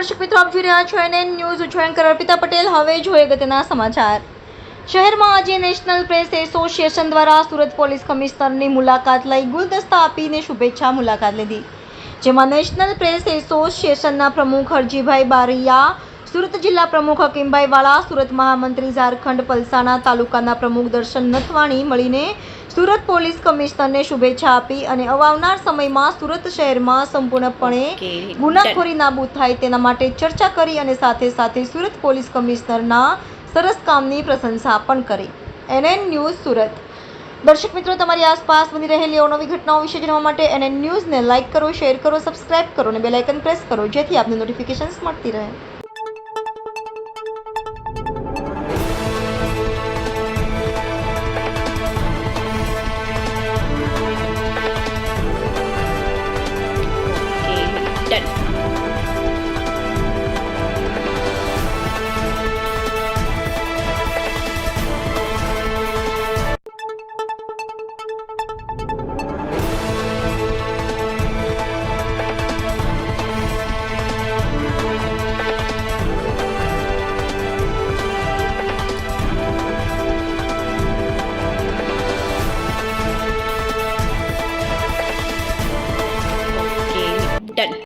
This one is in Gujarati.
દર્શક મિત્રો, આપ જોઈ રહ્યા છો NN ન્યૂઝ. હું છું એન્કર અર્પિતા પટેલ. હવે જોઈએ અગત્યના સમાચાર. શહેરમાં આજે નેશનલ પ્રેસ એસોસિએશન દ્વારા સુરત પોલીસ કમિશનરની મુલાકાત લઈ ગુલદસ્તા આપીને શુભેચ્છા મુલાકાત લીધી, જેમાં નેશનલ પ્રેસ એસોસિએશનના પ્રમુખ હરજીભાઈ બારૈયા, સુરત જિલ્લા પ્રમુખ હકીમભાઈ વાળા, સુરત મહામંત્રી ઝારખંડ પલસાણા તાલુકાના પ્રમુખ દર્શન નથવાણી મળીને સુરત પોલીસ કમિશનરને શુભેચ્છા આપી અને આવનાર સમયમાં સુરત શહેરમાં સંપૂર્ણપણે ગુનાખોરી નાબૂદ થાય તેના માટે ચર્ચા કરી અને સાથે સાથે સુરત પોલીસ કમિશનરના સરસ કામની પ્રશંસા પણ કરી. NN news Surat. દર્શક મિત્રો, તમારી આસપાસ બની રહેલી અવનવી ઘટનાઓ વિશે જાણવા માટે NN ન્યૂઝને લાઇક કરો, શેર કરો, સબસ્ક્રાઇબ કરો અને બેલ આઇકન પ્રેસ કરો, જેથી આપને નોટિફિકેશન્સ મળતી રહે.